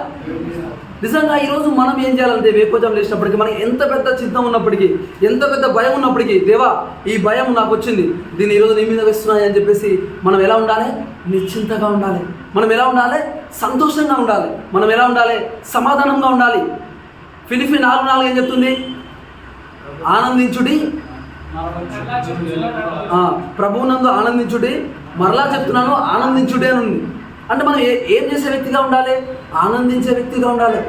నిజంగా ఈరోజు మనం ఏం చేయాలంటే వేకోజాము లేచినప్పటికీ మనకి ఎంత పెద్ద చింత ఉన్నప్పటికీ, ఎంత పెద్ద భయం ఉన్నప్పటికీ, దేవా ఈ భయం నాకు వచ్చింది, దీన్ని ఈరోజు నీ మీద వేస్తున్నాయి అని చెప్పేసి మనం ఎలా ఉండాలి? నిశ్చింతగా ఉండాలి. మనం ఎలా ఉండాలి? సంతోషంగా ఉండాలి. మనం ఎలా ఉండాలి? సమాధానంగా ఉండాలి. ఫిలిప్పీ 4:4 ఏం చెప్తుంది? ఆనందించుడి, ప్రభువునందు ఆనందించుడి, మరలా చెప్తున్నాను ఆనందించుడి అని ఉంది. అంటే మనం ఏం చేసే వ్యక్తిగా ఉండాలి? ఆనందించే వ్యక్తిగా ఉండాలి.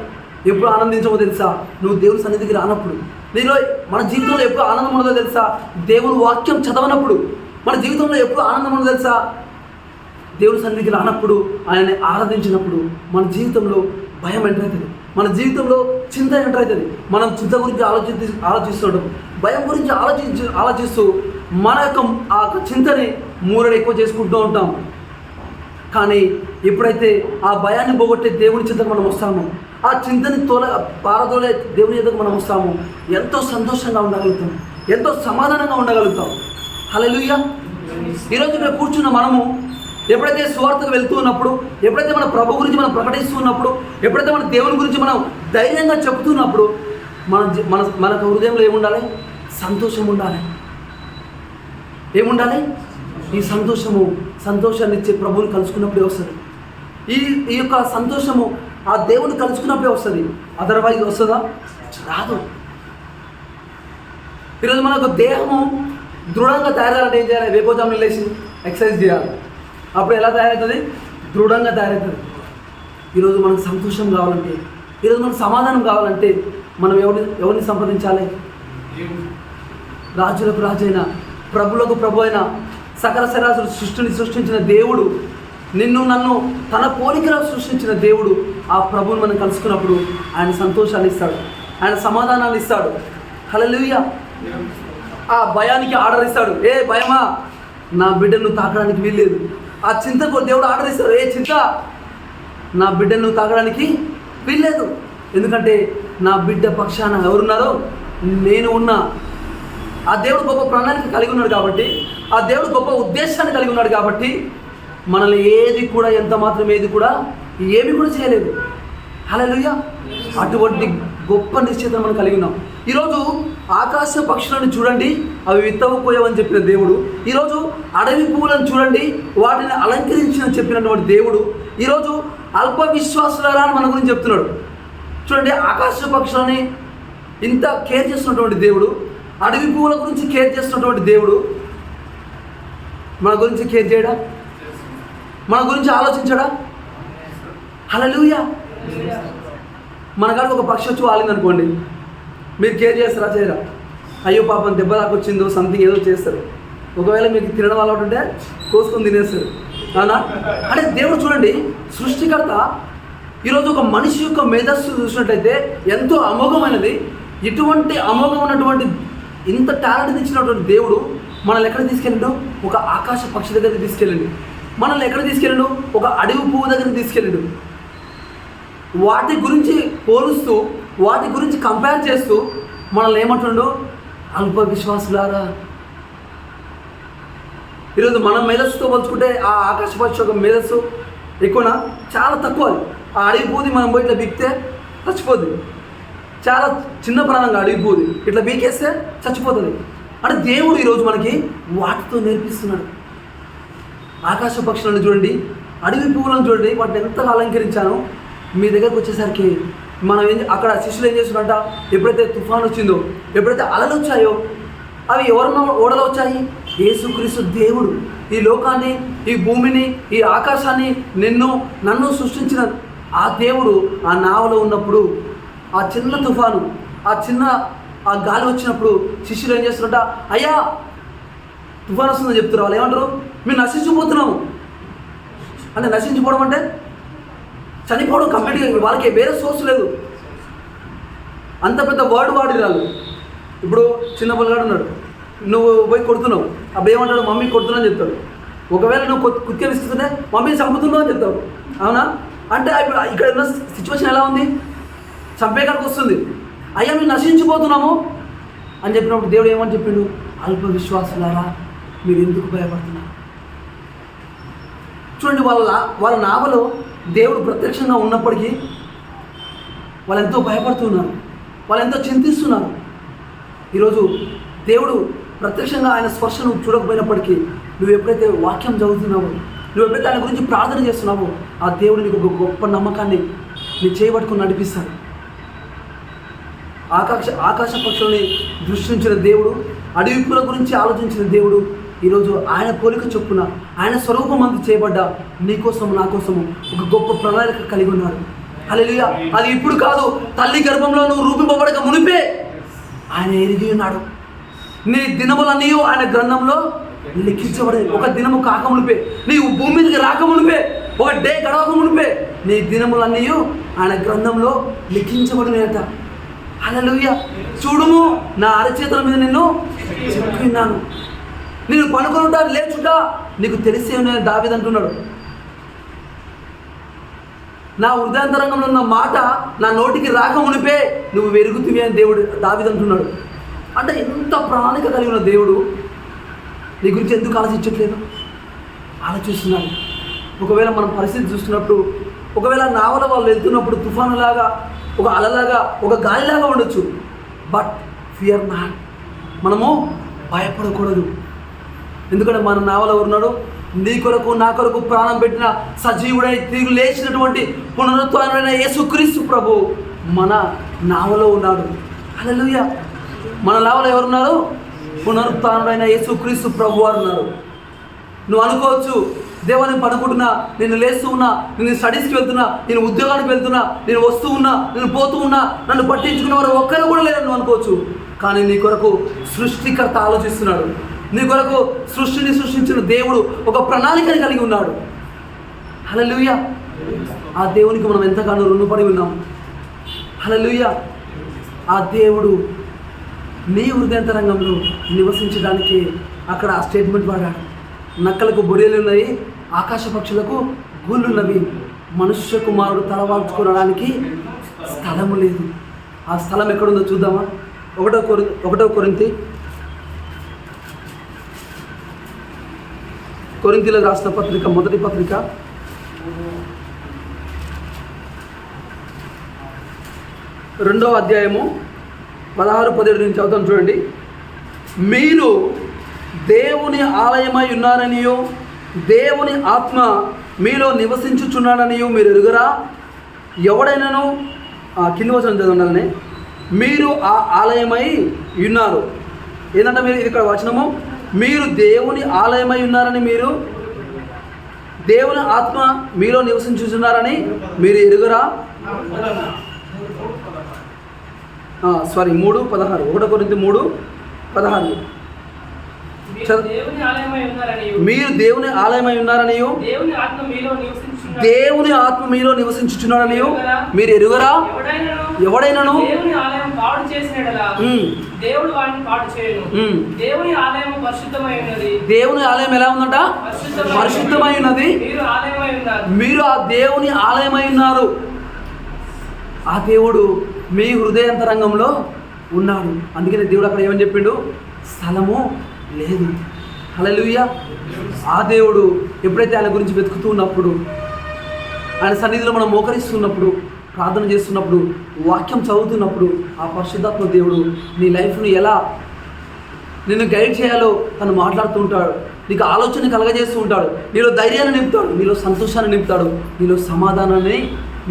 ఎప్పుడు ఆనందించమో తెలుసా? నువ్వు దేవుని సన్నిధికి రానప్పుడు. నీలో మన జీవితంలో ఎప్పుడు ఆనందం ఉండదో తెలుసా? దేవుని వాక్యం చదవనప్పుడు. మన జీవితంలో ఎప్పుడు ఆనందం ఉండదో తెలుసా? దేవుని సన్నిధికి రానప్పుడు, ఆయనని ఆరాధించినప్పుడు మన జీవితంలో భయం ఎంటర్ అవుతుంది, మన జీవితంలో చింత ఎంటర్ అవుతుంది. మనం చింత గురించి ఆలోచిస్తుంటాం, భయం గురించి ఆలోచిస్తూ మన యొక్క ఆ చింతని మూరడు ఎక్కువ చేసుకుంటూ ఉంటాం. కానీ ఎప్పుడైతే ఆ భయాన్ని పోగొట్టే దేవుని చింతకు మనం వస్తామో, ఆ చింతని పారదోలే దేవుని చింతకు మనం వస్తామో, ఎంతో సంతోషంగా ఉండగలుగుతాం, ఎంతో సమాధానంగా ఉండగలుగుతాం. హల్లెలూయా. ఈరోజు ఇక్కడ కూర్చున్న మనము ఎప్పుడైతే సువార్తకు వెళ్తూ ఉన్నప్పుడు, ఎప్పుడైతే మన ప్రభు గురించి మనం ప్రకటిస్తూ ఉన్నప్పుడు, ఎప్పుడైతే మన దేవుని గురించి మనం ధైర్యంగా చెప్తున్నప్పుడు మనకు హృదయంలో ఏముండాలి? సంతోషం ఉండాలి. ఏముండాలి? ఈ సంతోషాన్ని ఇచ్చే ప్రభువుని కలుసుకున్నప్పుడే వస్తుంది. ఈ యొక్క సంతోషము ఆ దేవుని కలుసుకున్నప్పుడే వస్తుంది. అదర్వైజ్ వస్తుందా? రాదు. ఈరోజు మనకు దేహము దృఢంగా తయారయ్యాలంటే ఏం చేయాలి? వేకోజామున లేచి ఎక్సర్సైజ్ చేయాలి. అప్పుడు ఎలా తయారవుతుంది? దృఢంగా తయారవుతుంది. ఈరోజు మనకు సంతోషం కావాలంటే, ఈరోజు మనకు సమాధానం కావాలంటే మనం ఎవరిని సంప్రదించాలి? రాజులకు రాజైన, ప్రభులకు ప్రభు అయిన, సకల శరాశులు సృష్టించిన దేవుడు, నిన్ను నన్ను తన పోలికలో సృష్టించిన దేవుడు, ఆ ప్రభువుని మనం కలుసుకున్నప్పుడు ఆయన సంతోషాన్ని ఇస్తాడు, ఆయన సమాధానాన్ని ఇస్తాడు. హల్లెలూయా. ఆ భయానికి ఆర్డర్ ఇస్తాడు. ఏ భయమా, నా బిడ్డను తాకడానికి వీల్లేదు. ఆ చింతకు దేవుడు ఆర్డర్ ఇస్తాడు. ఏ చింత, నా బిడ్డను తాగడానికి వీల్లేదు. ఎందుకంటే నా బిడ్డ పక్షాన ఎవరున్నారో నేను ఉన్నా. ఆ దేవుడు గొప్ప ప్రణాళిక కలిగి ఉన్నాడు కాబట్టి, ఆ దేవుడు గొప్ప ఉద్దేశాన్ని కలిగి ఉన్నాడు కాబట్టి మనల్ని ఏది కూడా ఎంత మాత్రం ఏది కూడా ఏమి కూడా చేయలేదు. హల్లెలూయా. అటువంటి గొప్ప నిశ్చయత మనం కలిగి ఉన్నాం. ఈరోజు ఆకాశ పక్షులను చూడండి, అవి విత్తవు కోయవని చెప్పిన దేవుడు. ఈరోజు అడవి పువ్వులను చూడండి, వాటిని అలంకరించిన చెప్పినటువంటి దేవుడు ఈరోజు అల్ప విశ్వాసులారా అని మన గురించి చెప్తున్నాడు. చూడండి, ఆకాశ పక్షులని ఇంత కేర్ చేస్తున్నటువంటి దేవుడు, అడవి పువ్వుల గురించి కేర్ చేస్తున్నటువంటి దేవుడు మన గురించి కేర్ చేయడా? మన గురించి ఆలోచించడా? హల్లెలూయా. మన కాడికి ఒక పక్షి వచ్చి వాలింది అనుకోండి, మీరు కేర్ చేస్తారా? చేయరా? అయ్యో పాపం దెబ్బ వచ్చిందో సంథింగ్ ఏదో చేస్తారు. ఒకవేళ మీకు తినడం అలవాటు ఉంటే కోసుకొని తినేస్తారు. అవునా? అంటే దేవుడు చూడండి, సృష్టికర్త ఈరోజు ఒక మనిషి యొక్క మేధస్సు చూసినట్లయితే ఎంతో అమోఘమైనది. ఇటువంటి అమోఘమైనటువంటి ఇంత టాలెంట్ ఇచ్చినటువంటి దేవుడు మనల్ని ఎక్కడ తీసుకెళ్ళిండు? ఒక ఆకాశ పక్షి దగ్గరికి తీసుకెళ్ళిండు. మనల్ని ఎక్కడ తీసుకెళ్ళిండు? ఒక అడవి పువ్వు దగ్గరికి తీసుకెళ్ళిండు. వాటి గురించి పోలుస్తూ, వాటి గురించి కంపేర్ చేస్తూ మనల్ని ఏమంటుండు? అల్ప విశ్వాసులారా. ఈరోజు మనం మేధస్సుతో పోల్చుకుంటే ఆ ఆకాశ పక్షి యొక్క మేధస్సు ఎక్కువనా? చాలా తక్కువ. ఆ అడవి పూది మనం పోయి ఇట్లా బీక్తే చచ్చిపోద్ది. చాలా చిన్న ప్రాణంగా అడవి పూది ఇట్లా బీకేస్తే చచ్చిపోతుంది. అంటే దేవుడు ఈరోజు మనకి వాటితో నేర్పిస్తున్నాడు. ఆకాశ పక్షులను చూడండి, అడవి పువ్వులను చూడండి, వాటిని ఎంతగా అలంకరించాను. మీ దగ్గరకు వచ్చేసరికి మనం అక్కడ శిష్యులు ఏం చేస్తున్నారంట? ఎప్పుడైతే తుఫాను వచ్చిందో, ఎప్పుడైతే అలలు వచ్చాయో, అవి ఎవరన్నా ఓడలు వచ్చాయి? యేసుక్రీస్తు దేవుడు ఈ లోకాన్ని, ఈ భూమిని, ఈ ఆకాశాన్ని, నన్ను సృష్టించిన ఆ దేవుడు ఆ నావలో ఉన్నప్పుడు, ఆ చిన్న తుఫాను, ఆ గాలి వచ్చినప్పుడు శిష్యులు ఏం చేస్తున్నారంట? అయ్యా తుఫాను వస్తుందని చెప్తున్నారు. వాళ్ళు ఏమంటారు? మేము నశించిపోతున్నాము. అంటే నశించిపోవడం అంటే చనిపోవడం కంప్లీట్గా. వాళ్ళకి వేరే సోర్స్ లేదు. అంత పెద్ద వర్డ్ వాడిరాలు. ఇప్పుడు చిన్న పిల్లగాడు ఉన్నాడు, నువ్వు పోయి కొడుతున్నావు, అప్పుడు ఏమంటాడు? మమ్మీ కొడుతున్నా అని చెప్తాడు. ఒకవేళ నువ్వు కుక్కే విసుకుతుంటే మమ్మీని చంపుతున్నావు అని చెప్తావు. అవునా? అంటే ఇప్పుడు ఇక్కడ ఉన్న సిచ్యువేషన్ ఎలా ఉంది? చంపేకాడికి వస్తుంది. అయ్యా మేము నశించిపోతున్నాము అని చెప్పినప్పుడు దేవుడు ఏమని చెప్పిండు? అల్ప విశ్వాసులారా, మీరు ఎందుకు భయపడుతున్నారు? చూడండి, వాళ్ళ నావలో దేవుడు ప్రత్యక్షంగా ఉన్నప్పటికీ వాళ్ళు ఎంతో భయపడుతున్నారు, వాళ్ళు ఎంతో చింతిస్తున్నారు. ఈరోజు దేవుడు ప్రత్యక్షంగా ఆయన స్పర్శను చూడకపోయినప్పటికీ నువ్వు ఎప్పుడైతే వాక్యం చదువుతున్నావో, నువ్వు ఎప్పుడైతే ఆయన గురించి ప్రార్థన చేస్తున్నావో, ఆ దేవుడు నీకు ఒక గొప్ప నమ్మకాన్ని నీ చేయబట్టుకుని నడిపిస్తాడు. ఆకాశ పక్షులని దృష్టించిన దేవుడు, అడవి పూల గురించి ఆలోచించిన దేవుడు ఈరోజు ఆయన పోలిక చొప్పున, ఆయన స్వరూపమందు చేయబడ్డ నీకోసం, నా కోసము ఒక గొప్ప ప్రణాళిక కలిగి ఉన్నాడు. హల్లెలూయా. అది ఇప్పుడు కాదు, తల్లి గర్భంలో నువ్వు రూపింపబడక మునిపే ఆయన ఎరిగి ఉన్నాడు. నీ దినములన్నీ ఆయన గ్రంథంలో లిఖించబడే. ఒక దినము కాక మునిపే, నీవు భూమి మీదకి రాక మునిపే, ఒక డే గడవక మునిపే నీ దినములన్నీ ఆయన గ్రంథంలో లిఖించబడినాయట. హల్లెలూయా. చూడుము, నా అరచేతుల మీద నిన్ను చెక్కిన్నాను, నేను పనుకొనుంటా లేచుంటా నీకు తెలిసే దావీదు అంటున్నాడు. నా హృదయాంతరంగంలో ఉన్న మాట నా నోటికి రాక మునిపే నువ్వు వెరుగుతివి అని దేవుడు దావీదు అంటున్నాడు. అంటే ఎంత ప్రణాళిక కలిగి ఉన్న దేవుడు నీ గురించి ఎందుకు ఆలోచించట్లేదు? ఆలోచిస్తున్నాడు. ఒకవేళ మనం పరిస్థితి చూస్తున్నప్పుడు, ఒకవేళ నావల వాళ్ళు వెళ్తున్నప్పుడు తుఫానులాగా, ఒక అలలాగా, ఒక గాలిలాగా ఉండొచ్చు. But fear not. మనము భయపడకూడదు. ఎందుకంటే మన నావలో ఉన్నాడు, నీ కొరకు నా కొరకు ప్రాణం పెట్టిన సజీవుడై తిరిగి లేచినటువంటి పునరుత్థానమైన యేసుక్రీస్తు ప్రభు మన నావలో ఉన్నాడు. హల్లెలూయా. మన నావలో ఎవరున్నారు? పునరుత్థానుడైన యేసుక్రీస్తు ప్రభు వారు ఉన్నారు. నువ్వు అనుకోవచ్చు, దేవాన్ని పడుకుంటున్నా, నేను లేస్తూ ఉన్నా, నేను స్టడీస్కి వెళ్తున్నా, నేను ఉద్యోగానికి వెళ్తున్నా, నేను వస్తూ ఉన్నా, నేను పోతూ ఉన్నా, నన్ను పట్టించుకునే వారు ఒక్కరు కూడా లేరని నువ్వు అనుకోవచ్చు. కానీ నీ కొరకు సృష్టికర్త ఆలోచిస్తున్నాడు. నీ కొరకు సృష్టిని సృష్టించిన దేవుడు ఒక ప్రణాళికని కలిగి ఉన్నాడు. హల్లెలూయా. ఆ దేవునికి మనం ఎంతగానో రుణపడి ఉన్నాం. హల్లెలూయా. ఆ దేవుడు నీ హృదయాంతరంగంలో నివసించడానికి అక్కడ ఆ స్టేట్మెంట్ వాడాడు. నక్కలకు బొరియలు ఉన్నాయి, ఆకాశ పక్షులకు గూళ్ళున్నవి, మనుష్య కుమారుడు తలవాల్చుకోవడానికి స్థలము లేదు. ఆ స్థలం ఎక్కడుందో చూద్దామా? ఒకటో కొరింథీయులకు రాసిన పత్రిక, మొదటి పత్రిక 2వ అధ్యాయము 16-17 నుంచి చదువుతాం చూడండి. మీరు దేవుని ఆలయమై ఉన్నారనియో, దేవుని ఆత్మ మీలో నివసించుచున్నాడనియో మీరు ఎరుగరా? ఎవడైనాను కింది వచనం చదవండి. మీరు ఆ ఆలయమై ఉన్నారు. ఏంటంటే మీరు ఇక్కడ వచనము, మీరు దేవుని ఆలయమై ఉన్నారని, మీరు దేవుని ఆత్మ మీలో నివసించుచున్నారని మీరు ఎరుగరా? 3:16 1 కొరింథీ 3:16 మీరు దేవుని ఆలయమై ఉన్నారనియు దేవుని ఆత్మ మీలో నివసించుచున్నాడనియు మీరు ఎరుగరా? ఎవడైనాను దేవుని ఆలయం ఎలా ఉందంట? పరిశుద్ధమై ఉన్నది. మీరు ఆ దేవుని ఆలయమై ఉన్నారు. ఆ దేవుడు మీ హృదయాంతరంగంలో ఉన్నాడు. అందుకనే దేవుడు అక్కడ ఏమని చెప్పిండు? స్థలము లేదు. హల్లెలూయా. ఆ దేవుడు ఎప్పుడైతే ఆయన గురించి వెతుకుతూ ఉన్నప్పుడు, ఆయన సన్నిధిలో మనం మోకరిస్తున్నప్పుడు, ప్రార్థన చేస్తున్నప్పుడు, వాక్యం చదువుతున్నప్పుడు, ఆ పరిశుద్ధాత్మ దేవుడు నీ లైఫ్ను ఎలా నిన్ను గైడ్ చేయాలో తను మాట్లాడుతూ ఉంటాడు. నీకు ఆలోచన కలగజేస్తూ ఉంటాడు. నీలో ధైర్యాన్ని నింపుతాడు, నీలో సంతోషాన్ని నింపుతాడు, నీలో సమాధానాన్ని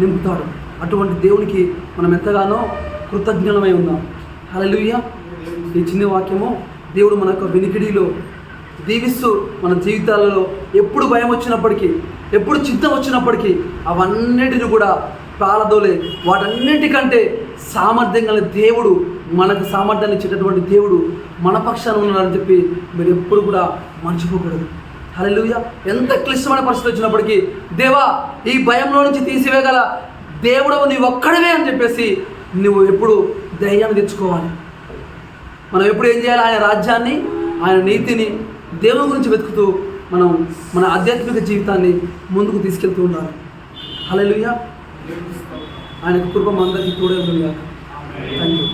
నింపుతాడు. అటువంటి దేవునికి మనం ఎంతగానో కృతజ్ఞమై ఉన్నాం. హల్లెలూయా. ఈ చిన్న వాక్యము దేవుడు మన యొక్క వినికిడిలో దీవిస్తూ మన జీవితాలలో ఎప్పుడు భయం వచ్చినప్పటికీ, ఎప్పుడు చింత వచ్చినప్పటికీ అవన్నిటిని కూడా పాలదోలే వాటన్నిటికంటే సామర్థ్యం గల దేవుడు, మనకు సామర్థ్యాన్ని ఇచ్చేటటువంటి దేవుడు మన పక్షాన ఉన్నాడని చెప్పి మీరు ఎప్పుడు కూడా మర్చిపోకూడదు. హల్లెలూయా. ఎంత క్లిష్టమైన పరిస్థితి వచ్చినప్పటికీ, దేవా ఈ భయంలో నుంచి తీసివేయగల దేవుడవు నీవు ఒక్కడవే అని చెప్పేసి నువ్వు ఎప్పుడు ధైర్యాన్ని తెచ్చుకోవాలి. మనం ఎప్పుడు ఏం చేయాలి? ఆయన రాజ్యాన్ని, ఆయన నీతిని, దేవుని గురించి వెతుకుతూ మనం మన ఆధ్యాత్మిక జీవితాన్ని ముందుకు తీసుకెళ్తూ ఉండాలి. హల్లెలూయా. ఆయనకు కృప మనందరికీ తోడే ఉంటుంది. Thank you.